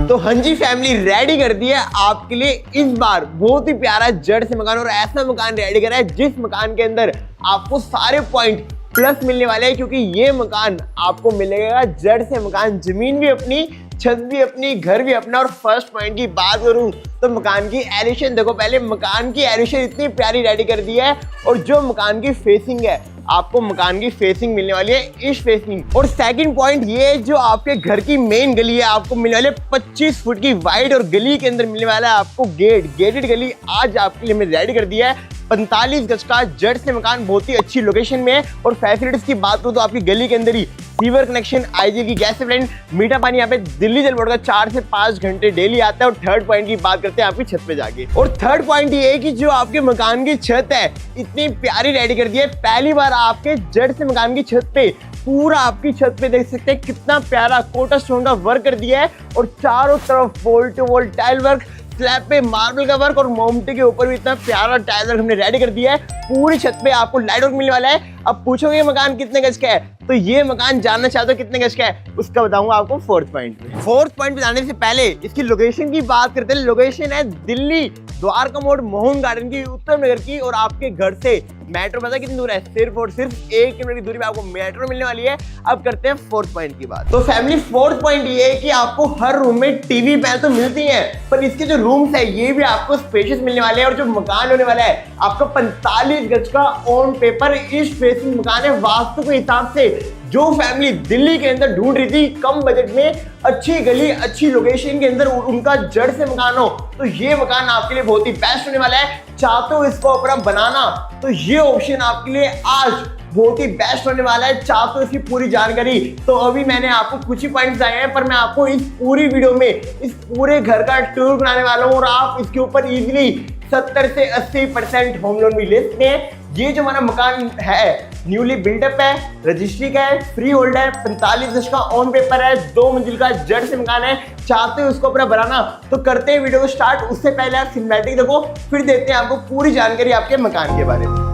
तो हाँ जी family, ready कर दिया आपके लिए इस बार बहुत ही प्यारा जड़ से मकान, और ऐसा मकान रेडी करा है जिस मकान के अंदर आपको सारे पॉइंट प्लस मिलने वाले हैं, क्योंकि ये मकान आपको मिलेगा जड़ से मकान, जमीन भी अपनी, छत भी अपनी, घर भी अपना। और फर्स्ट पॉइंट की बात करूं तो मकान की एलिवेशन देखो, पहले मकान की एलिवेशन इतनी प्यारी रेडी कर दी है, और जो मकान की फेसिंग है आपको मकान की फेसिंग मिलने वाली है इस फेसिंग। और सेकंड पॉइंट ये, जो आपके घर की मेन गली है आपको मिलने वाले 25 फुट की वाइड, और गली के अंदर मिलने वाला है आपको गेटेड गली आज आपके लिए मैंने रेडी कर दिया है। 45 गज का जड़ से मकान बहुत ही अच्छी लोकेशन में है। और फैसिलिटीज की बात करूं तो आपकी गली के अंदर ही सीवर कनेक्शन, आईजी की गैस लाइन, मीठा पानी यहाँ पे दिल्ली जल बोर्ड का 4 से 5 घंटे डेली आता है। और थर्ड पॉइंट की बात करते हैं आपकी छत पे जाके, और थर्ड पॉइंट ये है कि जो आपके मकान की छत है इतनी प्यारी रेडी कर दी है। पहली बार आपके जड़ से मकान की छत पे, पूरा आपकी छत पे देख सकते हैं कितना प्यारा कोटा स्टोन का वर्क कर दिया है, और चारों तरफ wall to wall tile work, slab पे मार्बल का वर्क, और मोमटे के ऊपर भी इतना प्यारा टाइल वर्क हमने रेडी कर दिया है। पूरी छत पे आपको लाइट वर्क मिलने वाला है। अब पूछोगे मकान कितने गज का है, तो ये मकान जानना चाहते हो कितने गज का है, उसका बताऊंगा आपको फोर्थ पॉइंट में। फोर्थ पॉइंट बताने से पहले इसकी लोकेशन की बात करते हैं। लोकेशन है दिल्ली द्वारका मोड़ मोहन गार्डन की, उत्तम नगर की, और आपके घर से मेट्रो पता कितनी दूर है, सिर्फ और सिर्फ 1 किलोमीटर की दूरी पे आपको मेट्रो मिलने वाली है। अब करते हैं फोर्थ पॉइंट की बात। तो फैमिली फोर्थ पॉइंट ये है कि आपको हर रूम में टीवी पैनल तो मिलती है, पर इसके जो रूम्स है ये भी आपको स्पेशियस मिलने वाले हैं। और जो मकान होने वाला है आपका 45 गज का ऑन पेपर ईस्ट फेसिंग मकान है। वास्तु के हिसाब से जो फैमिली दिल्ली के अंदर ढूंढ रही थी कम बजट में अच्छी गली अच्छी लोकेशन के अंदर उनका जड़ से मकान हो, तो ये मकान आपके लिए बहुत ही बेस्ट होने वाला है। चाहते हो इसको अपना बनाना, तो ये ऑप्शन आपके लिए आज बहुत ही बेस्ट होने वाला है। चाहते हो इसकी पूरी जानकारी, तो अभी मैंने आपको कुछ ही पॉइंट्स आए हैं, पर मैं आपको इस पूरी वीडियो में इस पूरे घर का टूर कराने वाला हूँ, और आप इसके ऊपर इजीली 70 से 80% होम लोन भी ले सकते हैं। ये जो हमारा मकान है न्यूली बिल्डअप है, रजिस्ट्री का है, फ्री होल्ड है, 45 गज का ऑन पेपर है, 2 मंजिल का जड़ से मकान है। चाहते हो उसको अपना बनाना, तो करते हैं वीडियो को स्टार्ट। उससे पहले आप सिनेमैटिक देखो, फिर देते हैं आपको पूरी जानकारी आपके मकान के बारे में।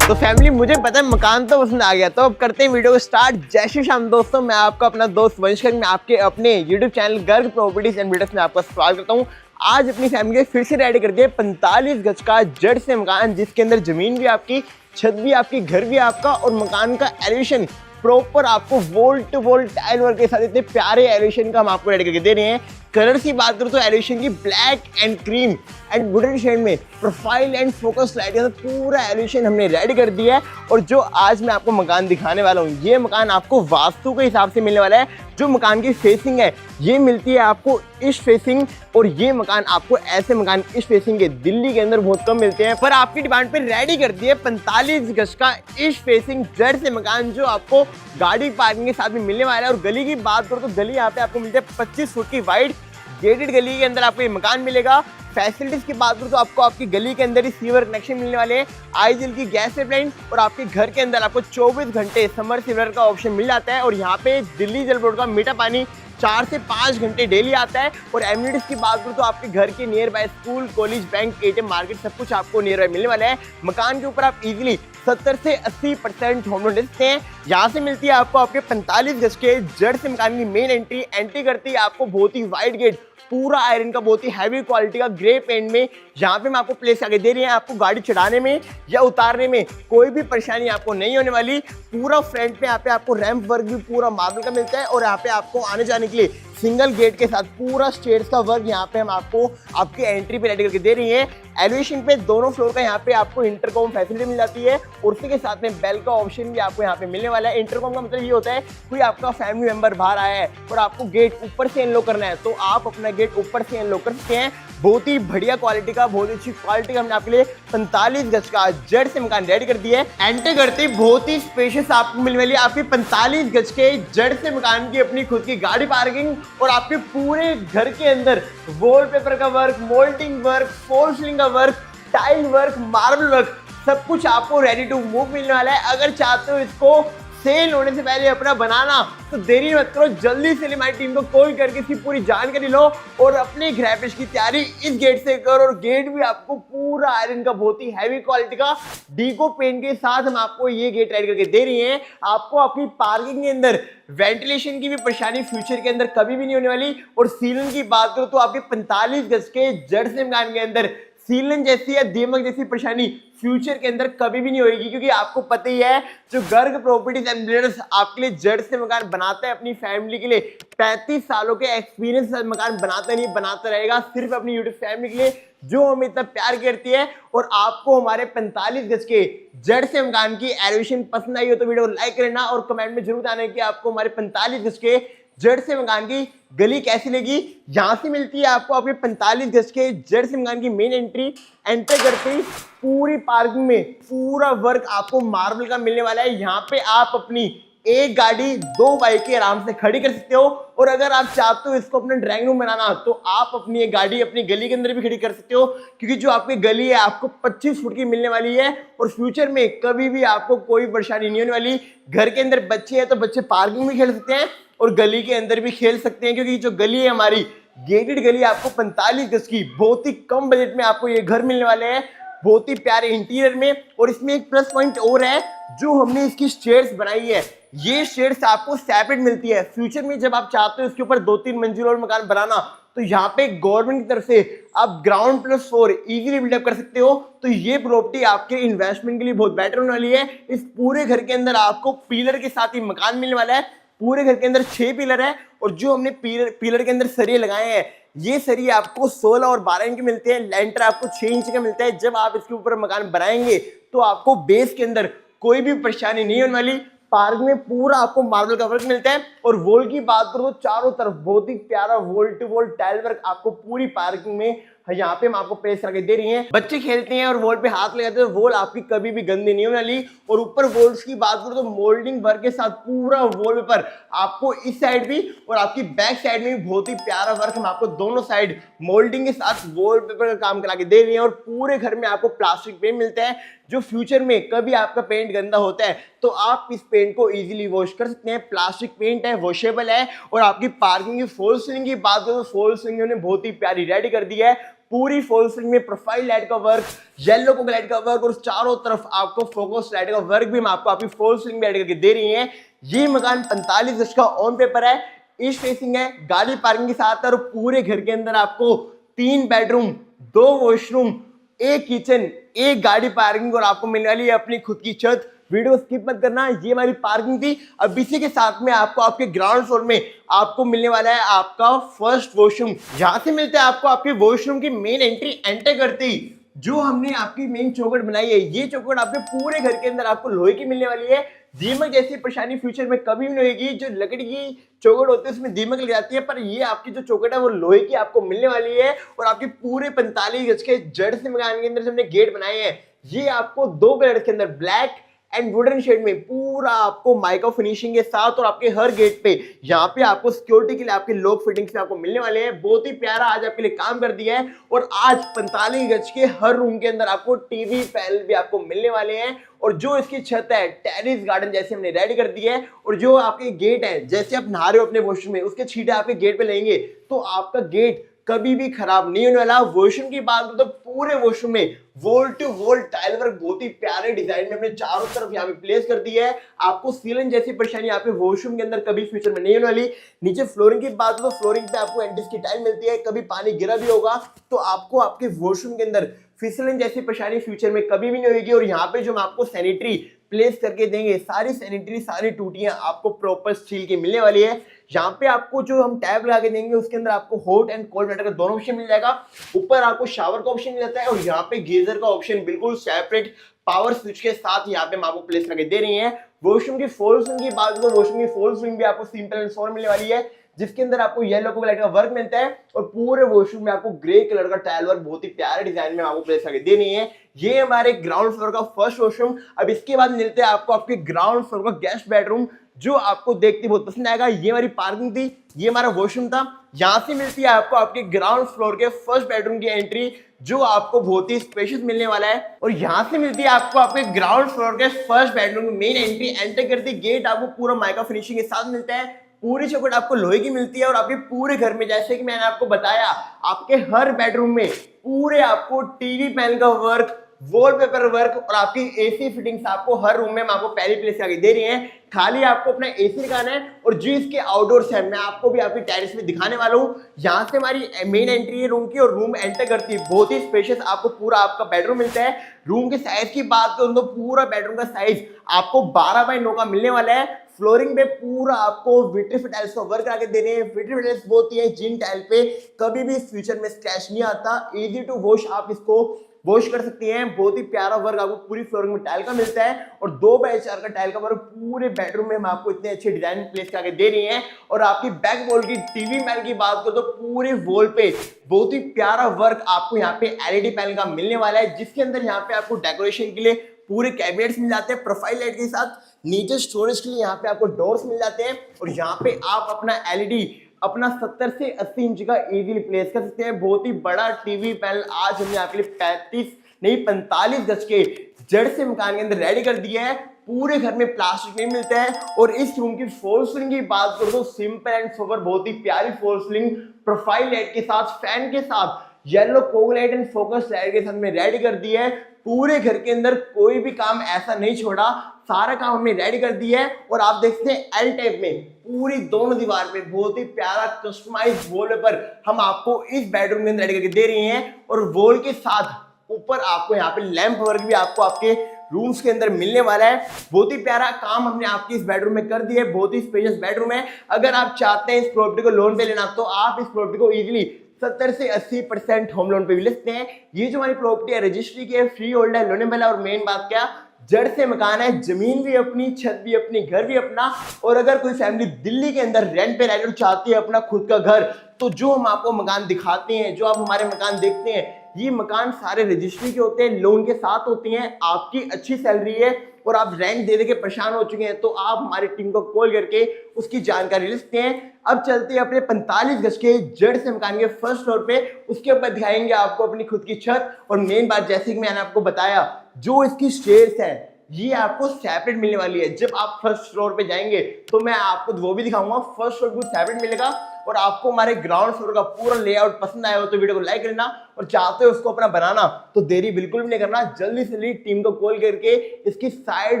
तो फैमिली मुझे पता है मकान तो पसंद आ गया, तो अब करते हैं वीडियो को स्टार्ट। जय श्री श्याम दोस्तों, मैं आपका अपना दोस्त वंशकर, मैं आपके अपने YouTube channel Garg properties and builders में आपका स्वागत करता हूँ। आज अपनी फैमिली फिर से रेडी कर दिया 45 गज का जड़ से मकान, जिसके अंदर जमीन भी आपकी, छत भी आपकी, घर भी आपका, और मकान का एलिवेशन प्रॉपर आपको wall to wall tile work के साथ इतने प्यारे एलिवेशन का हम आपको रेडी करके दे रहे हैं। कलर की बात करूं तो एलिवेशन की black and cream and wooden shade में प्रोफाइल एंड फोकस लाइट के साथ पूरा एलिवेशन हमने रेडी कर दिया है। और जो आज मैं आपको मकान दिखाने वाला हूं, ये मकान आपको वास्तु के हिसाब से मिलने वाला है। जो मकान की फेसिंग है ये मिलती है आपको ईस्ट फेसिंग, और ये मकान आपको ऐसे मकान ईस्ट फेसिंग के दिल्ली के अंदर बहुत कम मिलते हैं, पर आपकी डिमांड पे रेडी कर दिए 45 गज का ईस्ट फेसिंग जड़ से मकान, जो आपको गाड़ी पार्किंग के साथ में मिलने वाला है। और गली की बात करो तो गली यहाँ पे आपको मिलती है 25 फुट की वाइड गेटेड गली के अंदर आपको ये मकान मिलेगा। फैसिलिटीज की बात करूं तो आपको आपकी गली के अंदर ही सीवर कनेक्शन मिलने वाले हैं, आईजीएल की गैस लाइन, और आपके घर के अंदर आपको 24 घंटे समर सीवर का ऑप्शन मिल जाता है। और यहाँ पे दिल्ली जल बोर्ड का मीठा पानी 4 से 5 घंटे डेली आता है। और एमिनिटीज की बात करूं तो आपके घर के near by school, college, bank, ATM, market सब कुछ आपको नियर बाय मिलने वाला है। मकान के ऊपर आप इजीली 70 से 80% होम लोन ले सकते हैं। यहाँ से मिलती है आपको आपके 45 गज के जड़ से मकान की मेन एंट्री करती है आपको बहुत ही वाइड गेट, पूरा आयरन का बहुत ही हैवी क्वालिटी का ग्रे पेंट में। यहाँ पे मैं आपको प्लेस आगे दे रही है, आपको गाड़ी चढ़ाने में या उतारने में कोई भी परेशानी आपको नहीं होने वाली। पूरा फ्रंट पे यहाँ पे आपको रैंप वर्क भी पूरा मार्बल का मिलता है, और यहाँ पे आपको आने जाने के लिए सिंगल गेट के साथ पूरा स्टेयर्स का वर्क यहाँ पे हम आपको आपके एंट्री पे रेडी करके दे रही है। एलिवेशन पे दोनों फ्लोर का यहाँ पे आपको इंटरकॉम फैसिलिटी मिल जाती है, और उसी के साथ में बेल का ऑप्शन भी आपको यहाँ पे मिलने वाला है। इंटरकॉम का मतलब ये होता है कोई आपका फैमिली मेंबर बाहर आया है और आपको गेट ऊपर से अनलॉक करना है, तो आप अपना गेट ऊपर से अनलॉक कर सकते हैं। बहुत ही बढ़िया क्वालिटी का, बहुत अच्छी क्वालिटी का हमने आपके लिए 45 गज का जड़ से मकान रेडी कर दिया है। एंटर करते ही बहुत ही स्पेशियस आपको मिलने वाली है आपकी 45 गज के जड़ से मकान की अपनी खुद की गाड़ी पार्किंग, और आपके पूरे घर के अंदर वॉलपेपर का work, moulding work, false ceiling का work, tile work, marble work, सब कुछ आपको रेडी टू मूव मिलने वाला है। अगर चाहते हो इसको सेल होने से पहले अपना बनाना, तो देरी मत करो, जल्दी से हमारी टीम को कॉल करके इसकी पूरी जानकारी लो और अपने गृह प्रवेश की तैयारी इस गेट से करो। और गेट भी आपको पूरा आयरन का बहुत ही हैवी क्वालिटी का डीको पेंट के साथ हम आपको ये गेट रेडी करके दे रही हैं। आपको अपनी पार्किंग के अंदर वेंटिलेशन की भी परेशानी फ्यूचर के अंदर कभी भी नहीं होने वाली। और सीलन की बात करो तो आपके 45 गज के जड़ से मकान के अंदर सीलन जैसी या दीमक जैसी परेशानी फ्यूचर के अंदर कभी भी नहीं होगी, क्योंकि आपको पता ही है जो गर्ग प्रॉपर्टीज एंड बिल्डर्स आपके लिए जड़ से मकान बनाता है अपनी फैमिली के लिए, 35 सालों के एक्सपीरियंस मकान बनाता नहीं, बनाता रहेगा सिर्फ अपनी यूट्यूब फैमिली के लिए जो हमें इतना प्यार करती है। और आपको हमारे 45 गज के जड़ से मकान की एलिवेशन पसंद आई हो तो वीडियो को लाइक करना और कमेंट में जरूर आना कि आपको हमारे 45 गज के जड़ से मकान की गली कैसी लगी। यहां से मिलती है आपको अपने 45 गज के जड़ से मकान की मेन एंट्री। एंटर करते ही पूरी पार्किंग में पूरा वर्क आपको मार्बल का मिलने वाला है। यहाँ पे आप अपनी एक गाड़ी 2 बाइकें आराम से खड़ी कर सकते हो। और अगर आप चाहते हो इसको अपना ड्राइंग रूम बनाना तो आप अपनी एक गाड़ी अपनी गली के अंदर भी खड़ी कर सकते हो, क्योंकि जो आपकी गली है आपको 25 फुट की मिलने वाली है और फ्यूचर में कभी भी आपको कोई परेशानी नहीं होने वाली। घर के अंदर बच्चे हैं तो बच्चे पार्किंग में खेल सकते हैं और गली के अंदर भी खेल सकते हैं, क्योंकि जो गली है हमारी गेटेड गली आपको 45 गज की बहुत ही कम बजट में आपको ये घर मिलने वाले हैं, बहुत ही प्यारे इंटीरियर में। और इसमें एक प्लस पॉइंट और है, जो हमने इसकी स्टेयर्स बनाई है ये स्टेयर्स आपको सेपरेट मिलती है। फ्यूचर में जब आप चाहते हो इसके ऊपर 2-3 मंजिल और मकान बनाना तो यहाँ पे गवर्नमेंट की तरफ से आप ग्राउंड प्लस 4 इजीली बिल्डअप कर सकते हो। तो ये प्रॉपर्टी आपके इन्वेस्टमेंट के लिए बहुत बेटर होने वाली है। इस पूरे घर के अंदर आपको पिलर के साथ ही मकान मिलने वाला है। पूरे घर के अंदर 6 पिलर है और जो हमने पिलर के अंदर सरिये लगाए हैं ये सरिये आपको 16 और 12 इंच के मिलते हैं। लेंटर आपको 6 इंच का मिलता है। जब आप इसके ऊपर मकान बनाएंगे तो आपको बेस के अंदर कोई भी परेशानी नहीं होने वाली। पार्क में पूरा आपको मार्बल का वर्क मिलता है। और वॉल की बात करो तो चारों तरफ बहुत ही प्यारा wall to wall tile work आपको पूरी पार्किंग में यहाँ पे हम आपको प्लेस करके दे रही हैं। बच्चे खेलते हैं और वॉल पे हाथ लगाते हैं, वॉल आपकी कभी भी गंदी नहीं होने वाली। और ऊपर वॉल्स की बात करो तो मोल्डिंग वर्क के साथ पूरा वॉल पेपर आपको इस साइड भी और आपकी बैक साइड में भी बहुत ही प्यारा वर्क हम आपको दोनों साइड मोल्डिंग के साथ वॉल पेपर का काम करा के दे रही है। और पूरे घर में आपको प्लास्टिक पेंट मिलता है, जो फ्यूचर में कभी आपका पेंट गंदा होता है तो आप इस पेंट को इजीली वॉश कर सकते हैं। प्लास्टिक पेंट है, वॉशेबल है। और आपकी पार्किंग की फॉल सीलिंग की बात करो तो फॉल सीलिंग उन्होंने बहुत ही प्यारी रेडी कर दी है। पूरी फॉल सीलिंग में प्रोफाइल लाइट का वर्क, येलो को लाइट का वर्क और चारों तरफ आपको फोकस लाइट का वर्क भी हम आपको आपकी फॉल सीलिंग में ऐड करके दे रही हैं। ये मकान 45 गज का ऑन पेपर है, ईस्ट फेसिंग है, गाड़ी पार्किंग के साथ है। और पूरे घर के अंदर आपको 3 बेडरूम, 2 वॉशरूम, 1 किचन, 1 गाड़ी पार्किंग और आपको मिलने वाली है अपनी खुद की छत। वीडियो स्किप मत करना। ये हमारी पार्किंग थी। अब इसी के साथ में आपको आपके ग्राउंड फ्लोर में आपको मिलने वाला है आपका फर्स्ट वॉशरूम। यहां से मिलता है आपको आपके वॉशरूम की मेन एंट्री। एंटर करते ही जो हमने आपकी मेन चौखट बनाई है ये चौखट आपके पूरे घर के अंदर आपको लोहे की मिलने वाली है। दीमक जैसी परेशानी फ्यूचर में कभी नहीं होगी। जो लकड़ी की चौखट होती है उसमें दीमक लग जाती है, पर ये आपकी जो चौखट है वो लोहे की आपको मिलने वाली है। और आपके पूरे 45 गज के जड़ से मकान के अंदर जो हमने गेट बनाए हैं ये आपको 2 कलर के अंदर ब्लैक एंड वुडन शेड में पूरा आपको माइका फिनिशिंग के साथ। और आपके हर गेट पे यहाँ पे आपको सिक्योरिटी के लिए आपके लॉक फिटिंग्स में आपको मिलने वाले हैं। बहुत ही प्यारा आज आपके लिए काम कर दिया है। और आज 45 गज के हर रूम के अंदर आपको टीवी पैनल भी आपको मिलने वाले हैं। और जो इसकी छत है टेरिस गार्डन जैसे हमने रेडी कर दी है। और जो आपके गेट है जैसे आप नहा रहे हो अपने वॉशरूम में उसके छींटे आपके गेट पे लेंगे तो आपका गेट कभी भी खराब नहीं होने वाला। वॉशरूम की बात करो तो पूरे वॉशरूम में wall to wall tile work बहुत ही प्यारे डिजाइन में अपने चारों तरफ यहाँ पे प्लेस कर दी है। आपको सीलन जैसी परेशानी यहाँ पे वॉशरूम के अंदर कभी फ्यूचर में नहीं होने वाली। नीचे फ्लोरिंग की बात करो तो फ्लोरिंग पे आपको एंटीस की टाइल मिलती है। कभी पानी गिरा भी होगा तो आपको आपके वॉशरूम के अंदर फिसलन जैसी परेशानी फ्यूचर में कभी भी नहीं होगी। और यहाँ पे जो हम आपको सैनिटरी प्लेस करके देंगे सारी सैनिटरी सारी टूटियां आपको प्रॉपर स्टील की मिलने वाली है। यहाँ पे आपको जो हम टैब लगा के देंगे उसके अंदर आपको हॉट एंड कोल्ड वाटर का दोनों ऑप्शन मिल जाएगा। ऊपर आपको शावर का ऑप्शन मिल जाता है और यहाँ पे गीजर का ऑप्शन बिल्कुल सेपरेट पावर स्विच के साथ यहाँ पे हम आपको प्लेस करके दे रही है। वॉशरूम की फॉल सीलिंग की बात करो, वॉशरूम की फॉल सीलिंग भी आपको सिंपल एंड सोबर मिलने वाली है, जिसके अंदर आपको येलो कलर का वर्क मिलता है। और पूरे वॉशरूम में आपको ग्रे कलर का टाइल वर्क बहुत ही प्यारे डिजाइन में आपको प्लेस करके देनी है। ये हमारे ग्राउंड फ्लोर का फर्स्ट वॉशरूम। अब इसके बाद मिलते हैं आपको आपके ग्राउंड फ्लोर का गेस्ट बेडरूम। जो आपको देखते बहुत पसंद आएगा। ये हमारी पार्किंग थी, ये हमारा वॉशरूम था। यहाँ से मिलती है आपको आपके ग्राउंड फ्लोर के फर्स्ट बेडरूम की एंट्री, जो आपको बहुत ही स्पेशियस मिलने वाला है। और यहाँ से मिलती है आपको आपके ग्राउंड फ्लोर के फर्स्ट बेडरूम की मेन एंट्री। एंटर करते गेट आपको पूरा माइका फिनिशिंग के साथ मिलता है, पूरी चौखट आपको लोहे की मिलती है। और आपके पूरे घर में, जैसे कि मैंने आपको बताया, आपके हर बेडरूम में पूरे आपको टीवी पैनल का वर्क, वॉलपेपर वर्क और आपकी एसी फिटिंग्स आपको हर रूम में हम आपको पहली प्लेस आगे दे रही हैं। खाली आपको अपना एसी लगाना है। और जो इसके आउटडोर्स है, मैं आपको भी आपकी टेरेस में दिखाने वाला हूँ। यहाँ से हमारी मेन एंट्री है रूम की, और रूम एंटर करती है बहुत ही स्पेशियस आपको पूरा आपका बेडरूम मिलता है। रूम के साइज की बात करूँ तो पूरा बेडरूम का साइज आपको 12x9 का मिलने वाला है। फ्लोरिंग पे पूरा आपको विट्रिफाइड टाइल्स का वर्क आके दे रहे हैं। विट्रिफाइड टाइल्स वो होती है जिन टाइल पे कभी भी फ्यूचर में स्क्रैच नहीं आता। इजी टू वॉश, आप इसको वॉश कर सकती हैं। बहुत ही प्यारा वर्क आपको पूरी फ्लोरिंग में टाइल का मिलता है। और 2x4 का टाइल का वर्क पूरे बेडरूम में हम आपको इतने अच्छे डिजाइन प्लेस करके दे रही हैं। और आपकी बैक वॉल की टीवी पैनल की बात करो तो पूरे वॉल पे बहुत ही प्यारा वर्क आपको यहाँ पे एलईडी पैनल का मिलने वाला है, जिसके अंदर यहाँ पे आपको डेकोरेशन के लिए पूरे कैबिनेट्स मिल जाते हैं प्रोफाइल लाइट के साथ। नीचे स्टोरेज के लिए यहाँ पे आपको डोर्स मिल जाते हैं। और यहाँ पे आप अपना एलईडी अपना 70 से 80 इंच का इजीली प्लेस कर सकते हैं। बहुत ही बड़ा टीवी पैनल आज हमने आपके लिए 35 नहीं 45 गज के जड़ से मकान के अंदर रेडी कर दिया है। पूरे घर में प्लास्टिक नहीं मिलता है। और इस रूम की फॉल सीलिंग की बात करो तो सिंपल एंड सोबर, बहुत ही प्यारी फॉल सीलिंग प्रोफाइल लाइट के साथ, फैन के साथ, yellow cove light and focus light के साथ में रेडी कर दिया है। पूरे घर के अंदर कोई भी काम ऐसा नहीं छोड़ा, सारा काम हमने रेडी कर दिया है। और आप देखते हैं एल टाइप में पूरी दोनों दीवार पे बहुत ही प्यारा कस्टमाइज वॉलपेपर हम आपको इस बेडरूम के अंदर रेडी करके दे रहे हैं। और वॉल के साथ ऊपर आपको यहाँ पे लैंप वर्क भी आपको आपके रूम्स के अंदर मिलने वाला है। बहुत ही प्यारा काम हमने आपके इस बेडरूम में कर दिया है। बहुत ही स्पेशियस बेडरूम है। अगर आप चाहते हैं इस प्रॉपर्टी को लोन पे लेना तो आप इस प्रॉपर्टी को इजीली 70 से 80% होम लोन पे भी ले सकते हैं। ये जो हमारी प्रॉपर्टी है रजिस्ट्री की है, फ्री होल्ड है, लोनेबल है। और मेन बात क्या, जड़ से मकान है, जमीन भी अपनी, छत भी अपनी, घर भी अपना। और अगर कोई फैमिली दिल्ली के अंदर रेंट पे रहना चाहती है अपना खुद का घर, तो जो हम आपको मकान दिखाते हैं, जो आप हमारे मकान देखते हैं, ये मकान सारे रजिस्ट्री के होते हैं, लोन के साथ होते हैं। आपकी अच्छी सैलरी है और आप रेंट दे के परेशान हो चुके हैं, तो आप हमारी टीम को कॉल करके उसकी जानकारी ले सकते हैं। अब चलते हैं अपने 45 गज के जड़ से मकान के फर्स्ट फ्लोर पे। उसके ऊपर दिखाएंगे आपको अपनी खुद की छत। और मेन बात, जैसे कि मैंने आपको बताया, जो इसकी स्टेयर्स है ये आपको सेपरेट मिलने वाली है। जब आप फर्स्ट फ्लोर पे जाएंगे तो मैं आपको वो भी दिखाऊंगा। फर्स्ट फ्लोर को सेपरेट मिलेगा। और आपको हमारे ग्राउंड फ्लोर का पूरा लेआउट पसंद आया हो तो वीडियो को लाइक करना। और चाहते हो उसको अपना बनाना तो देरी बिल्कुल भी नहीं करना, जल्दी से जल्दी टीम को कॉल करके इसकी साइड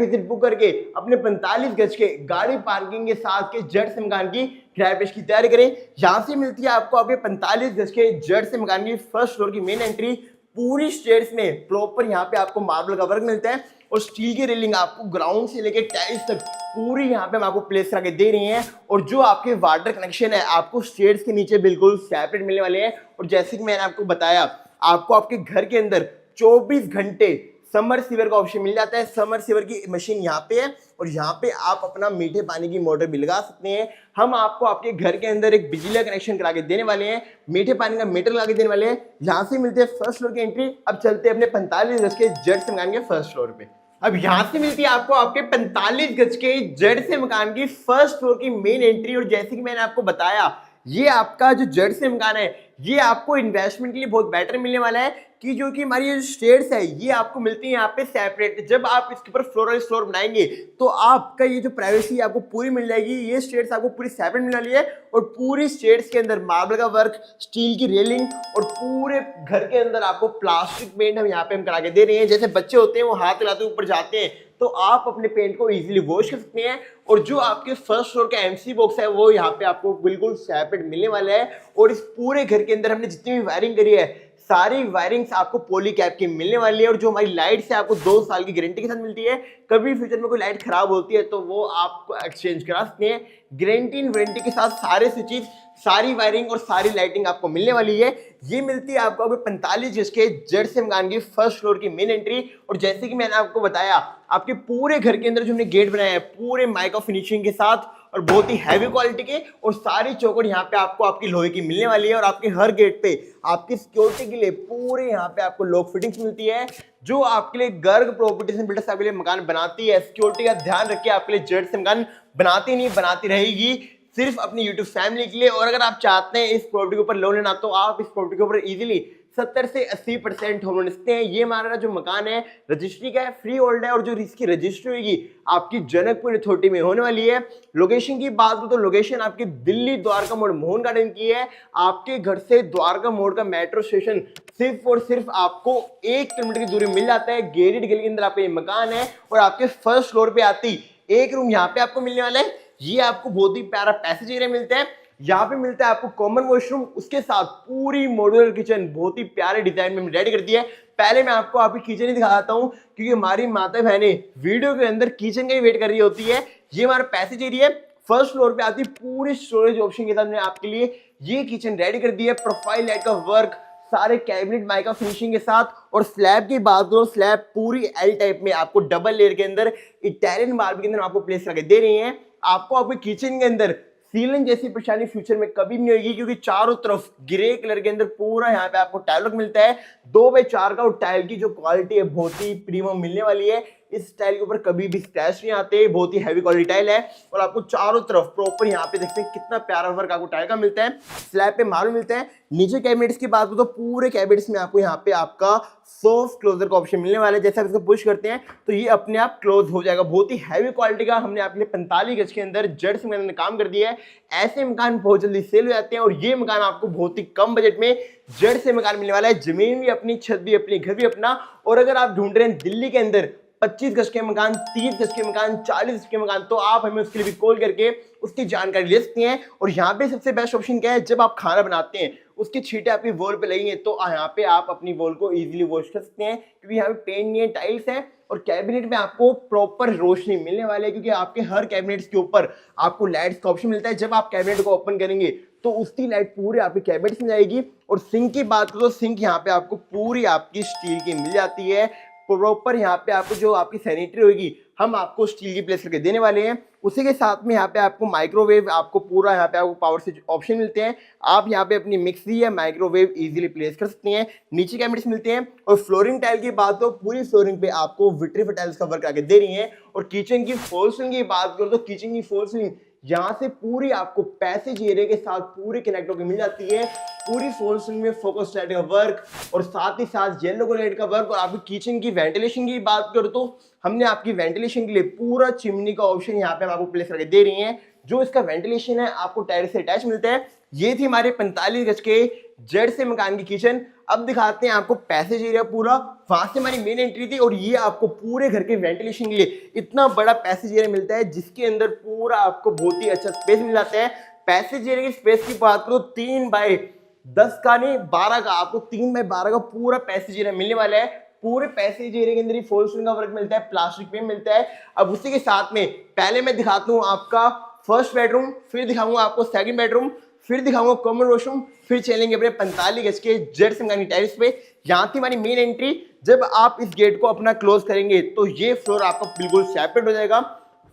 विजिट बुक करके अपने 45 गज के गाड़ी पार्किंग के साथ के जड़ से मकान की क्रैपेज की तैयारी करें। यहाँ से मिलती है आपको आपके 45 गज के जड़ से मकान की फर्स्ट फ्लोर की मेन एंट्री। पूरी स्टेयर्स में प्रॉपर यहाँ पे आपको मार्बल का वर्क मिलता है। और स्टील की रेलिंग आपको ग्राउंड से लेके टाइल्स तक पूरी यहाँ पे हम आपको प्लेस करके दे रही हैं। और जो आपके वाटर कनेक्शन है आपको स्टेयर्स के नीचे बिल्कुल सेपरेट मिलने वाले हैं। और जैसे कि मैंने आपको बताया, आपको आपके घर के अंदर 24 घंटे समर सीवर का ऑप्शन मिल जाता है। समर सीवर की मशीन यहाँ पे है। और यहाँ पे आप अपना मीठे पानी की मोटर भी लगा सकते हैं। हम आपको आपके घर के अंदर एक बिजली का कनेक्शन करा के देने वाले हैं, मीठे पानी का मीटर लगा के देने वाले हैं। यहाँ से मिलते हैं फर्स्ट फ्लोर की एंट्री। अब चलते हैं अपने 45 गज के जड़ से मकान के फर्स्ट फ्लोर पे। अब यहाँ से मिलती है आपको आपके 45 गज के जड़ से मकान की फर्स्ट फ्लोर की मेन एंट्री। और जैसे कि मैंने आपको बताया, ये आपका जो जड़ से मकान है ये आपको इन्वेस्टमेंट के लिए बहुत बेटर मिलने वाला है। कि जो कि हमारी जो स्टेयर्स है ये आपको मिलती है यहाँ पे सेपरेट। जब आप इसके ऊपर फ्लोर बनाएंगे तो आपका ये जो प्राइवेसी आपको पूरी मिल जाएगी। ये स्टेयर्स आपको पूरी सेपरेट मिलने वाली है। और पूरी स्टेयर्स के अंदर मार्बल का वर्क, स्टील की रेलिंग और पूरे घर के अंदर आपको प्लास्टिक पेंट हम यहाँ पे हम करा के दे रहे हैं। जैसे बच्चे होते हैं वो हाथ हिलाते ऊपर जाते हैं, तो आप अपने पेंट को इजीली वॉश कर सकते हैं। और जो आपके फर्स्ट फ्लोर का एमसी बॉक्स है वो यहाँ पे आपको बिल्कुल सेपरेट मिलने वाला है। और इस पूरे घर के अंदर हमने जितनी भी वायरिंग करी है सारी वायरिंग्स आपको पॉली कैप की मिलने वाली है। और जो हमारी लाइट्स है आपको 2 साल की गारंटी के साथ मिलती है। कभी फ्यूचर में कोई लाइट खराब होती है तो वो आप एक्सचेंज करा सकते हैं। गारंटी इन वारंटी के साथ सारे स्विचेस, सारी वायरिंग और सारी लाइटिंग आपको मिलने वाली है। ये मिलती है आपको 45 गज के जड़ से मकान की फर्स्ट फ्लोर की मेन एंट्री। और जैसे कि मैंने आपको बताया, आपके पूरे घर के अंदर जो हमने गेट बनाया है पूरे माइका फिनिशिंग के साथ और बहुत ही हैवी क्वालिटी के, और सारी चौखट यहाँ पे आपको आपकी लोहे की मिलने वाली है। और आपके हर गेट पे आपकी सिक्योरिटी के लिए पूरे यहाँ पे आपको लॉक फिटिंग्स मिलती है, जो आपके लिए गर्ग प्रॉपर्टीज एंड बिल्डर्स आपके लिए मकान बनाती है। सिक्योरिटी का ध्यान रखिए, आपके लिए जेड से मकान बनाती नहीं बनाती रहेगी, सिर्फ अपनी यूट्यूब फैमिली के लिए। और अगर आप चाहते हैं इस प्रॉपर्टी के ऊपर लोन लेना, तो आप इस प्रॉपर्टी के ऊपर इजीली 70 से 80% होम लोन सकते हैं। ये हमारा जो मकान है रजिस्ट्री का है, फ्री होल्ड है, और जो इसकी रजिस्ट्री होगी आपकी जनकपुर अथॉरिटी में होने वाली है। लोकेशन की बात करूं तो लोकेशन आपकी दिल्ली द्वारका मोड़ मोहन गार्डन की है। आपके घर से द्वारका मोड़ का मेट्रो स्टेशन सिर्फ और सिर्फ आपको 1 किलोमीटर की दूरी मिल जाता है। गेटेड गली के अंदर आपका ये मकान है, और आपके फर्स्ट फ्लोर पे आती एक रूम यहाँ पे आपको मिलने वाला है। ये आपको बहुत ही प्यारा पैसेज एरिया मिलता है। यहाँ पे मिलता है आपको कॉमन वॉशरूम, उसके साथ पूरी मॉड्यूलर किचन बहुत ही प्यारे डिजाइन में रेडी कर दिया है। पहले मैं आपको आपकी किचन ही दिखाता हूँ, क्योंकि हमारी माता बहनें वीडियो के अंदर किचन का ही वेट कर रही होती है। ये हमारा पैसेज एरिया फर्स्ट फ्लोर पे आती पूरी स्टोरेज ऑप्शन के साथ मैंने आपके लिए ये किचन रेडी कर दी है। प्रोफाइल लाइट का वर्क, सारे कैबिनेट माइका फिनिशिंग के साथ। और स्लैब की बात करो, स्लैब पूरी एल टाइप में आपको डबल लेयर के अंदर इटालियन मार्बल के अंदर आपको प्लेस करके दे रही है। आपको आपके किचन के अंदर सीलिंग जैसी परेशानी फ्यूचर में कभी नहीं होगी, क्योंकि चारों तरफ ग्रे कलर के अंदर पूरा यहाँ पे आपको टाइल वर्क मिलता है 2x4 का। और टाइल की जो क्वालिटी है बहुत ही प्रीमियम मिलने वाली है। इस टाइल के ऊपर कभी भी स्क्रैच नहीं आते, बहुत ही हैवी क्वालिटी टाइल है। और आपको चारों तरफ प्रॉपर यहाँ पे देखते हैं कितना प्यारा वर्क आपको टाइल का मिलता है। स्लैब पे मार्बल मिलता है। नीचे कैबिनेट्स की बात करूं तो पूरे कैबिनेट्स में आपको यहाँ पे आपका सॉफ्ट क्लोजर का ऑप्शन मिलने वाला है। जैसे आप इसको पुश करते हैं तो ये अपने आप क्लोज हो जाएगा। बहुत ही हैवी क्वालिटी का हमने आपके लिए 45 गज के अंदर जेड से मैंने काम कर दिया है। ऐसे मकान बहुत जल्दी सेल हो जाते हैं, और ये मकान आपको बहुत ही कम बजट में जेड से मकान मिलने वाला है। जमीन भी अपनी, छत भी अपनी, घर भी अपना। और अगर आप ढूंढ रहे हैं दिल्ली के अंदर 25 गज के मकान, 30 गज के मकान, 40 गज के मकान, तो आप हमें उसके लिए भी कॉल करके उसकी जानकारी ले सकते हैं। और यहाँ पे सबसे बेस्ट ऑप्शन क्या है, जब आप खाना बनाते हैं उसकी छींटे आपकी वॉल पे लगेंगे, तो यहाँ पे आप अपनी वॉल को इजीली वॉश कर सकते हैं, क्योंकि यहाँ पे पेंट नहीं है, टाइल्स है। और कैबिनेट में आपको प्रॉपर रोशनी मिलने वाली है, क्योंकि आपके हर कैबिनेट के ऊपर आपको लाइट्स का ऑप्शन मिलता है। जब आप कैबिनेट को ओपन करेंगे तो उसकी लाइट पूरे आपके कैबिनेट में जाएगी। और सिंक की बात करो तो सिंक यहाँ पे आपको पूरी आपकी स्टील की मिल जाती है। प्रॉपर यहाँ पे आपको जो आपकी सैनिटरी होगी हम आपको स्टील की प्लेस करके देने वाले हैं। उसी के साथ में यहाँ पे आपको माइक्रोवेव, आपको पूरा यहाँ पे आपको पावर स्विच ऑप्शन मिलते हैं। आप यहाँ पे अपनी मिक्सी या माइक्रोवेव इजीली प्लेस कर सकते हैं। नीचे कैबिनेट्स मिलते हैं। और फ्लोरिंग टाइल की बात तो पूरी फ्लोरिंग पे आपको विट्रीफाइड टाइल्स का वर्क आके दे रही है। और किचन की फॉल सीलिंग की बात करो तो किचन की फॉल सीलिंग यहाँ से पूरी आपको पैसेज एरिया के साथ पूरी कनेक्ट होकर मिल जाती है। पूरी फॉल सीलिंग में फोकस लाइट का वर्क, और साथ ही साथ येलो लाइट का वर्क। और आपकी किचन की वेंटिलेशन की बात करो तो हमने आपकी वेंटिलेशन के लिए पूरा चिमनी का ऑप्शन यहाँ पे हम आपको प्लेस करके दे रही है। जो इसका वेंटिलेशन है आपको टायर से अटैच मिलता है। ये थी हमारे 45 गज के जेड से मकान की किचन। अब दिखाते हैं आपको पैसेज एरिया पूरा। वहां से हमारी मेन एंट्री थी, और ये आपको पूरे घर के वेंटिलेशन के लिए इतना बड़ा पैसेज एरिया मिलता है, जिसके अंदर पूरा आपको बहुत ही अच्छा स्पेस मिल जाता है। पैसेज एरिया की स्पेस की बात करो 3x10 का नहीं 12 का, आपको 3x12 का पूरा पैसेज एरिया मिलने वाला है। पूरे पैसेज एरिया के अंदर ही फॉल सीलिंग का वर्क मिलता है, प्लास्टिक पे मिलता है। अब उसी के साथ में पहले मैं दिखाता हूँ आपका फर्स्ट बेडरूम, फिर दिखाऊंगा आपको सेकंड बेडरूम, फिर दिखाऊंगा कॉमन वॉशरूम, फिर चलेंगे अपने 45 गज के जेड से मकान की टाइल्स पे। यहाँ थी हमारी मेन एंट्री। जब आप इस गेट को अपना क्लोज करेंगे तो ये फ्लोर आपका बिल्कुल सेपरेट हो जाएगा।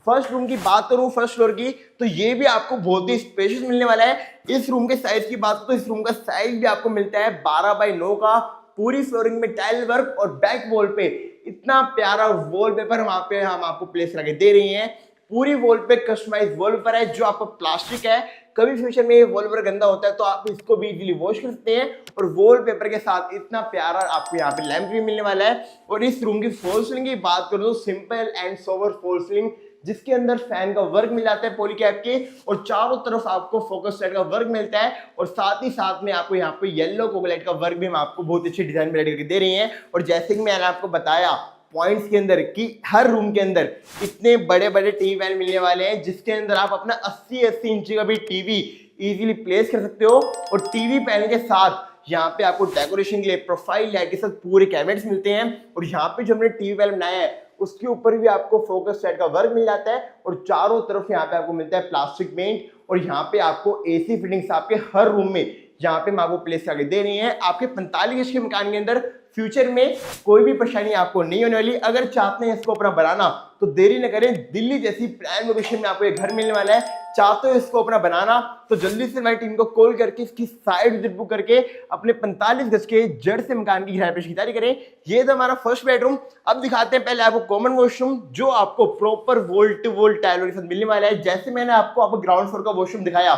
फर्स्ट रूम की बात करूं फर्स्ट फ्लोर की, तो ये भी आपको बहुत ही स्पेशियस मिलने वाला है। इस रूम के साइज की बात तो इस रूम का साइज भी आपको मिलता है 12x9 का। पूरी फ्लोरिंग में टाइल वर्क, और बैक वॉल पे इतना प्यारा वॉलपेपर हम आपको प्लेस करके दे रही हैं। पूरी वॉल पे कस्टमाइज वॉलपेपर है, जो आपका प्लास्टिक है। कभी फ्यूचर में ये वॉलपेपर गंदा होता है तो आप इसको भी इजीली वॉश कर सकते हैं। और वॉलपेपर के साथ इतना प्यारा आपको यहाँ पे लैंप भी मिलने वाला है। और इस रूम की फॉल सीलिंग की बात करूँ तो simple and sober fall ceiling, जिसके अंदर फैन का वर्क मिल जाता है पॉली कैप के, और चारों तरफ आपको फोकस लाइट का वर्क मिलता है। और साथ ही साथ में आपको यहाँ पे येलो कोकोलाइट का वर्क भी हम आपको बहुत अच्छी डिजाइन में रेडी करके दे रही हैं। और जैसे कि मैंने आपको बताया पॉइंट्स के अंदर कि हर रूम के अंदर इतने बड़े बड़े टीवी पैनल मिलने वाले हैं, जिसके अंदर आप अपना 80-80 इंची का भी टीवी इजीली प्लेस कर सकते हो। और टीवी पैनल के साथ यहाँ पे आपको डेकोरेशन के लिए प्रोफाइल लाइट के साथ पूरे कैबिनेट्स मिलते हैं। और यहाँ पे जो हमने टीवी पैनल बनाया है उसके ऊपर भी आपको फोकस लाइट का वर्क मिल जाता है। और चारों तरफ यहाँ पे आपको मिलता है प्लास्टिक पेंट। और यहाँ पे आपको एसी फिटिंग्स आपके हर रूम में यहाँ पे हम आपको प्लेस करके दे रही हैं। आपके 45 गज के मकान के अंदर फ्यूचर में कोई भी परेशानी आपको नहीं होने वाली। अगर चाहते हैं इसको अपना बनाना तो देरी न करें, दिल्ली जैसी प्राइम लोकेशन में आपको ये घर मिलने वाला है। चाहते हो इसको अपना बनाना तो जल्दी से हमारी टीम को कॉल करके इसकी साइड विजिट बुक करके अपने 45 गज के जड़ से मकान की गृह की तैयारी करें। ये था हमारा फर्स्ट बेडरूम। अब दिखाते हैं पहले आपको कॉमन वॉशरूम, जो आपको प्रॉपर वॉल टू वॉल टाइलों के साथ मिलने वाला है। जैसे मैंने आपको ग्राउंड फ्लोर का वॉशरूम दिखाया,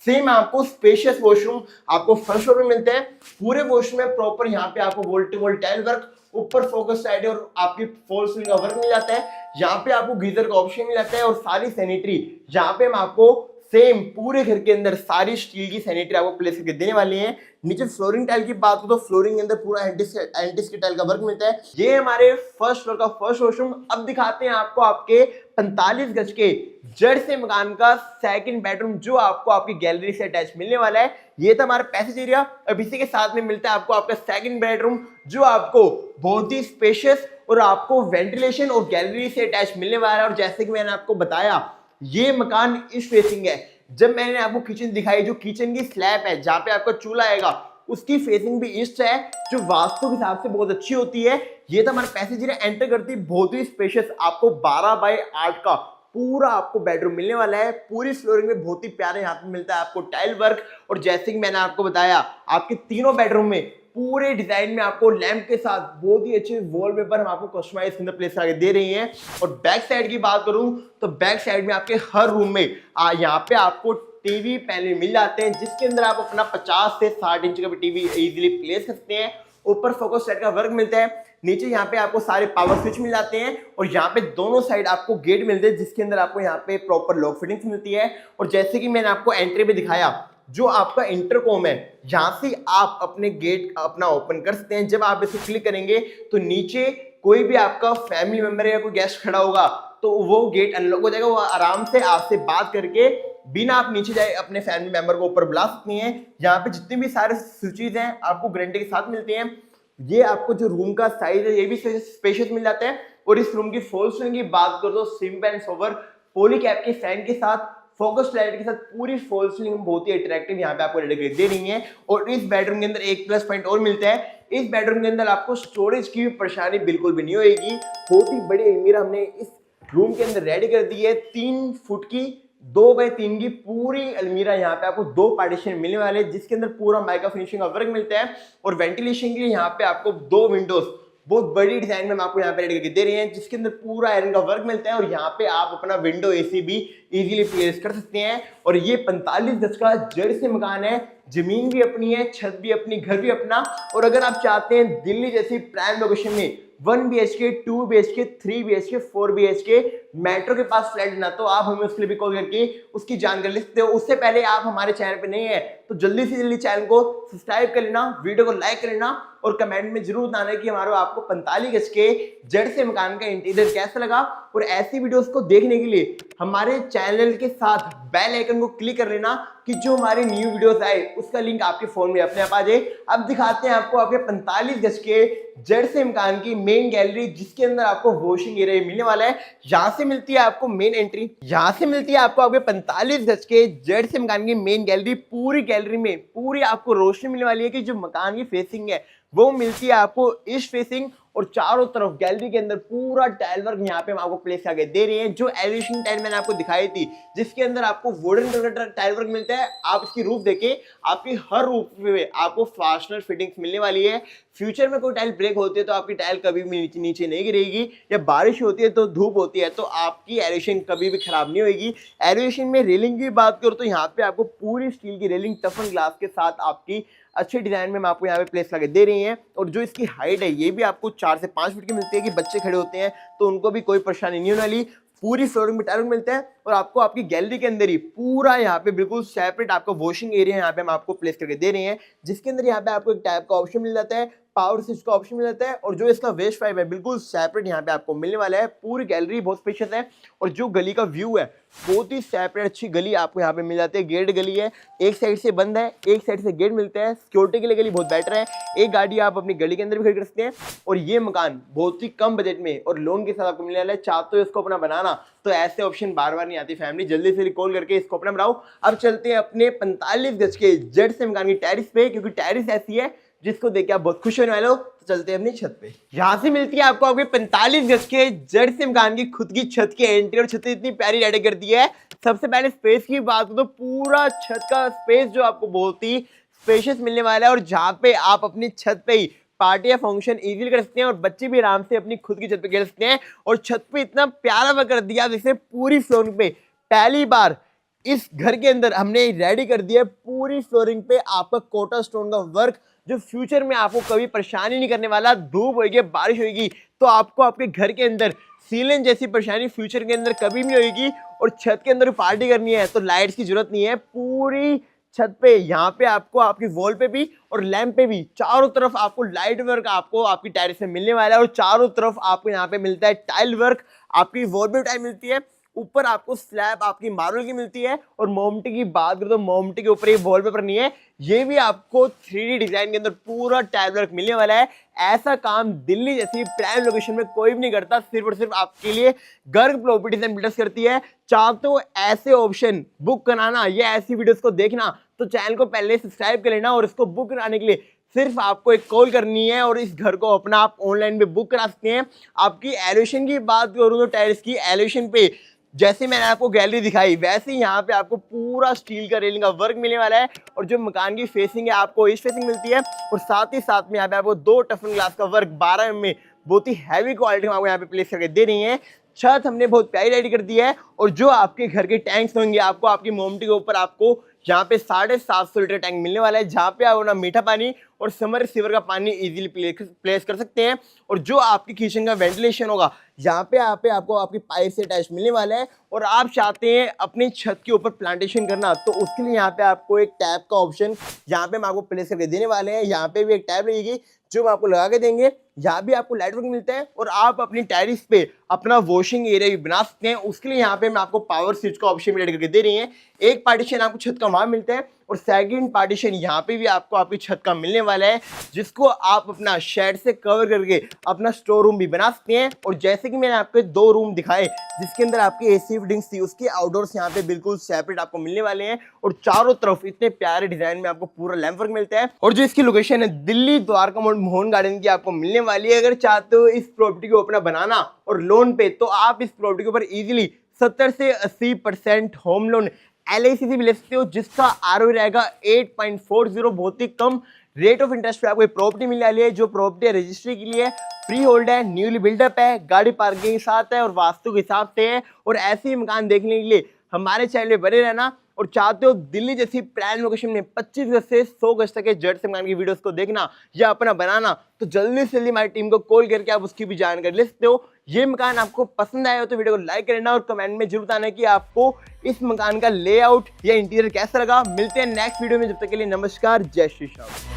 सेम आपको स्पेशियस वॉशरूम आपको फर्स्ट फ्लोर में मिलते हैं। पूरे वॉशरूम में प्रॉपर यहाँ पे आपको wall to wall tile work, ऊपर फोकस साइड और आपकी फॉल सीलिंग का वर्क मिल जाता है। यहाँ पे आपको गीजर का ऑप्शन मिल जाता है और सारी सैनिटरी यहाँ पे हम आपको सेम पूरे घर के अंदर सारी स्टील की सैनिटरी आपको प्लेस करके देने वाले हैं। नीचे फ्लोरिंग टाइल की बात हो तो फ्लोरिंग के अंदर पूरा एंटिस की टाइल का वर्क मिलता है। ये हमारे फर्स्ट फ्लोर का फर्स्ट वॉशरूम। अब दिखाते हैं आपको आपके 45 गज के जड़ से मकान का सेकंड बेडरूम, जो आपको आपकी गैलरी से अटैच मिलने वाला है। ये था हमारा पैसेज एरिया। अब इसी के साथ में मिलता है आपको आपका सेकंड बेडरूम, जो आपको बहुत ही स्पेशियस और आपको वेंटिलेशन और गैलरी से अटैच मिलने वाला है। और जैसे कि मैंने आपको बताया, ये मकान ईस्ट फेसिंग है। जब मैंने आपको किचन दिखाई, जो किचन की स्लैब है जहां पे आपका चूल्हा आएगा, उसकी फेसिंग भी ईस्ट है, जो वास्तु के हिसाब से बहुत अच्छी होती है। ये तो हमारा पैसेज एरिया एंटर करती बहुत ही स्पेशियस, आपको 12 बाय 8 का पूरा आपको बेडरूम मिलने वाला है। पूरी फ्लोरिंग में बहुत ही प्यारे यहाँ पे मिलता है आपको टाइल वर्क। और जैसे कि मैंने आपको बताया, आपके तीनों बेडरूम में पूरे डिजाइन में आपको लैंप के साथ बहुत ही अच्छे वॉलपेपर हम आपको कस्टमाइज के अंदर प्लेस करके दे रही हैं। और बैक साइड की बात करूं तो बैक साइड में आपके हर रूम में यहाँ पे आपको टीवी पैनल मिल जाते हैं, जिसके अंदर आप अपना 50 से 60 इंच का भी टीवी इजीली प्लेस सकते हैं। ऊपर फोकस सेट का वर्क मिलता है। नीचे यहाँ पे आपको सारे पावर स्विच मिल जाते हैं और यहाँ पे दोनों साइड आपको गेट मिलते हैं, जिसके अंदर आपको यहाँ पे प्रॉपर लॉक फिटिंग्स मिलती है। और जैसे कि मैंने आपको एंट्री पे दिखाया, जो आपका इंटरकॉम है, यहाँ से आप अपने गेट अपना ओपन कर सकते हैं। जब आप इसे क्लिक करेंगे तो नीचे कोई भी आपका फैमिली मेंबर या कोई गेस्ट खड़ा होगा तो वो गेट अनलॉक हो जाएगा। वो आराम से आपसे बात करके बिना आप नीचे जाए अपने फैमिली मेंबर को ऊपर बुला सकती हैं। यहाँ पे जितने भी सारे स्विचेज हैं आपको गारंटी के साथ मिलते हैं। ये आपको जो रूम का साइज है ये भी स्पेशियस मिल जाता है। और इस रूम की फॉल सीलिंग की बात करो तो simple and sober poly cap के फैन के साथ फोकस लाइट के साथ पूरी फॉल सीलिंग बहुत ही अट्रैक्टिव यहाँ पे आपको रेडी दे रही है। और इस बेडरूम के अंदर एक प्लस पॉइंट और मिलता है, इस बेडरूम के अंदर आपको स्टोरेज की भी परेशानी बिल्कुल भी नहीं होगी। बहुत ही बड़ी अलमीरा हमने इस रूम के अंदर रेडी कर दी है। 3 फुट की 2 बाय 3 की पूरी अलमीरा। यहाँ पे आपको 2 पार्टीशन मिलने वाले हैं, जिसके अंदर पूरा माइका फिनिशिंग का वर्क मिलता है। और वेंटिलेशन के लिए यहाँ पे आपको 2 विंडोज बहुत बड़ी डिजाइन में हम आपको यहाँ पे रेडी करके दे रहे हैं, जिसके अंदर पूरा आयरन का वर्क मिलता है। और यहाँ पे आप अपना विंडो एसी भी इजीली प्लेस कर सकते हैं। और ये 45 गज का जड़ से मकान है, जमीन भी अपनी है, छत भी अपनी, घर भी अपना। और अगर आप चाहते हैं दिल्ली जैसी प्राइम लोकेशन में 1 BHK 2 BHK 3 BHK 4 BHK metro के पास फ्लैट ना, तो आप हमें उसके लिए भी कॉल करके उसकी जानकारी ले सकते हो। उससे पहले आप हमारे चैनल पे नहीं है तो जल्दी से जल्दी चैनल को सब्सक्राइब कर लेना, वीडियो को लाइक कर लेना और कमेंट में जरूर बताना कि हमारा आपको 45 गज के जड़ से मकान का इंटीरियर कैसा लगा। और ऐसी वीडियोस को देखने के लिए हमारे चैनल के साथ बेल आइकन को क्लिक कर लेना कि जो हमारी न्यू वीडियोस आए उसका लिंक आपके फोन में अपने आप आ जाए। अब दिखाते हैं आपको आपके 45 गज के जड़ से मकान की मेन गैलरी, जिसके अंदर आपको वॉशिंग एरिया मिलने वाला है। यहाँ से मिलती है आपको मेन एंट्री, यहाँ से मिलती है आपको आपके 45 गज के जड़ से मकान की मेन गैलरी। पूरी गैलरी में पूरी आपको रोशनी मिलने वाली है कि जो मकान की फेसिंग है वो मिलती है आपको ईस्ट फेसिंग। और चारों तरफ गैलरी के अंदर पूरा टाइल वर्क यहाँ पे हम आपको प्लेस करके दे रहे हैं। जो एलिवेशन टाइल मैंने आपको दिखाई थी, जिसके अंदर आपको वुडन कलर का टाइल वर्क मिलता है। आप इसकी रूफ देखें, आपकी हर रूफ में आपको फास्टनर फिटिंग्स मिलने वाली है। फ्यूचर में कोई टाइल ब्रेक होती है तो आपकी टाइल कभी भी नीचे नहीं गिरेगी, या बारिश होती है तो धूप होती है तो आपकी एलिवेशन कभी भी खराब नहीं होगी। एलिवेशन में रेलिंग की बात करो तो यहाँ पे आपको पूरी स्टील की रेलिंग टफन ग्लास के साथ आपकी अच्छे डिजाइन में हम आपको यहाँ पे प्लेस करके दे रही हैं। और जो इसकी हाइट है ये भी आपको 4 से 5 फीट की मिलती है कि बच्चे खड़े होते हैं तो उनको भी कोई परेशानी नहीं होने वाली। पूरी फ्लोरिंग में टाइल मिलता है। और आपको आपकी गैलरी के अंदर ही पूरा यहाँ पे बिल्कुल सेपरेट आपका वॉशिंग एरिया यहाँ पे हम आपको प्लेस करके दे रहे हैं, जिसके अंदर यहाँ पे आपको एक टैप का ऑप्शन मिल जाता है, पावर स्विच का ऑप्शन मिल जाता है। और जो इसका वेस्ट पाइप है बिल्कुल सेपरेट यहाँ पे आपको मिलने वाला है। पूरी गैलरी बहुत स्पेशियस है। और जो गली का व्यू है बहुत ही सेपरेट अच्छी गली आपको यहाँ पे मिल जाती है। गेट गली है, एक साइड से बंद है, एक साइड से गेट मिलता है। सिक्योरिटी के लिए गली बहुत बेटर है। एक गाड़ी आप अपनी गली के अंदर भी खड़ी कर सकते हैं। और ये मकान बहुत ही कम बजट में और लोन के साथ आपको मिलने वाला है। चाहते हो इसको अपना बनाना तो ऐसे ऑप्शन बार बार नहीं आती फैमिली, जल्दी से कॉल करके इसको अपना बनाओ। अब चलते हैं अपने 45 गज के जड़ से मकान की टेरिस पे, क्योंकि टेरिस ऐसी है जिसको देख के आप बहुत खुश होने वाले हो। तो चलते हैं अपनी छत पे। यहाँ से मिलती है आपको आपके 45 गज के जड़ से मकान की खुद की छत की एंट्री, और छत इतनी प्यारी रेडी कर दी है। सबसे पहले स्पेस की बात करो तो पूरा छत का स्पेस जो आपको बहुत ही स्पेशियस मिलने वाला है, और जहाँ पे आप अपनी छत पे ही पार्टी या फंक्शन इजीली कर सकते हैं, और बच्चे भी आराम से अपनी खुद की छत पे खेल सकते हैं। और छत पे इतना प्यारा वर्क कर दिया जैसे पूरी फ्लोरिंग पे पहली बार इस घर के अंदर हमने रेडी कर दिया पूरी फ्लोरिंग पे आपका कोटा स्टोन का वर्क, जो फ्यूचर में आपको कभी परेशानी नहीं करने वाला। धूप होगी, बारिश होगी तो आपको आपके घर के अंदर सीलन जैसी परेशानी फ्यूचर के अंदर कभी नहीं होगी। और छत के अंदर पार्टी करनी है तो लाइट्स की जरूरत नहीं है। पूरी छत पे यहाँ पे आपको आपकी वॉल पे भी और लैंप पे भी चारों तरफ आपको लाइट वर्क आपको आपकी टेरेस में मिलने वाला है, और चारों तरफ आपको यहाँ पे मिलता है टाइल वर्क। आपकी वॉल पे टाइल मिलती है, ऊपर आपको स्लैब आपकी मार्बल की मिलती है। और मोमटी की बात करें तो मोमटी के ऊपर ये वॉलपेपर नहीं है, ये भी आपको 3D डिजाइन के अंदर पूरा टाइल वर्क मिलने वाला है। ऐसा काम दिल्ली जैसी प्राइम लोकेशन में कोई भी नहीं करता, सिर्फ और सिर्फ आपके लिए गर्ग प्रॉपर्टीज एंड बिल्डर्स करती है। चाहते हो ऐसे ऑप्शन बुक कराना या ऐसी वीडियोस को देखना तो चैनल को पहले सब्सक्राइब कर लेना, और इसको बुक कराने के लिए सिर्फ आपको एक कॉल करनी है और इस घर को अपना आप ऑनलाइन में बुक करा सकते हैं। आपकी एलिवेशन की बात करूँ तो टेरेस की एलिवेशन पे जैसे मैंने आपको गैलरी दिखाई वैसे ही यहाँ पे आपको पूरा स्टील का रेलिंग का वर्क मिलने वाला है, और जो मकान की फेसिंग है आपको ईस्ट फेसिंग मिलती है। और साथ ही साथ में यहाँ पे आपको 2 टफन ग्लास का वर्क 12 mm में बहुत ही हैवी क्वालिटी में आपको यहाँ पे प्लेस करके दे रही है। छत हमने बहुत प्यारी रेडी कर दी है, और जो आपके घर के टैंक्स होंगे आपको आपकी मोमटी के ऊपर आपको यहाँ पे 750 लीटर टैंक मिलने वाला है, जहाँ पे आप अपना मीठा पानी और समर सीवर का पानी इजीली प्लेस कर सकते हैं। और जो आपकी किचन का वेंटिलेशन होगा यहाँ पे आपको आपकी पाइप से अटैच मिलने वाला है। और आप चाहते हैं अपनी छत के ऊपर प्लांटेशन करना तो उसके लिए यहाँ पे आपको एक टैप का ऑप्शन यहाँ पे हम आपको प्लेस करके देने वाले हैं। यहाँ पे भी एक टैप रहेगी जो हम आपको लगा के देंगे। यहाँ भी आपको लाइट वर्क मिलता है, और आप अपनी टेरिस पे अपना वॉशिंग एरिया भी बना सकते हैं। उसके लिए यहाँ पे मैं आपको पावर स्विच का ऑप्शन भी रेडी करके दे रही है। एक पार्टीशन आपको छत का वहां मिलता है, और सेकंड पार्टीशन यहाँ पे भी आपको आपकी छत का मिलने वाला है, जिसको आप अपना शेड से कवर करके अपना स्टोर रूम भी बना सकते हैं। और जैसे कि मैंने आपको 2 रूम दिखाए जिसके अंदर आपकी एसी फिटिंग्स थी, उसके आउटडोर्स यहाँ पे बिल्कुल सेपरेट आपको मिलने वाले हैं। और चारों तरफ इतने प्यारे डिजाइन में आपको पूरा लैंप वर्क मिलता है। और जो इसकी लोकेशन है दिल्ली द्वारका मोड़ मोहन गार्डन की आपको मिलने वाली है। अगर चाहते हो इस प्रॉपर्टी को अपना बनाना और लोन पे, तो आप इस प्रॉपर्टी के ऊपर इजीली 70 से 80% होम लोन LIC से भी ले सकते हो, जिसका ROE रहेगा 8.40। बहुत ही कम रेट ऑफ इंटरेस्ट पे आपको प्रॉपर्टी मिलने वाली है। जो प्रॉपर्टी रजिस्ट्री के लिए फ्री होल्ड है, न्यूली बिल्डअप है, गाड़ी पार्किंग के साथ है और वास्तु के हिसाब से है। और ऐसे ही मकान देखने के लिए हमारे चैनल में बने रहना। और चाहते हो दिल्ली जैसी प्राइम लोकेशन में 25 गज से 100 गज तक के जड़ से मकान की वीडियोस को देखना या अपना बनाना, तो जल्दी से जल्दी हमारी टीम को कॉल करके आप उसकी भी जानकारी ले सकते हो। ये मकान आपको पसंद आया हो तो वीडियो को लाइक करना, और कमेंट में जरूर बताना कि आपको इस मकान का लेआउट या इंटीरियर कैसा लगा। मिलते हैं नेक्स्ट वीडियो में, जब तक के लिए नमस्कार, जय श्री राम।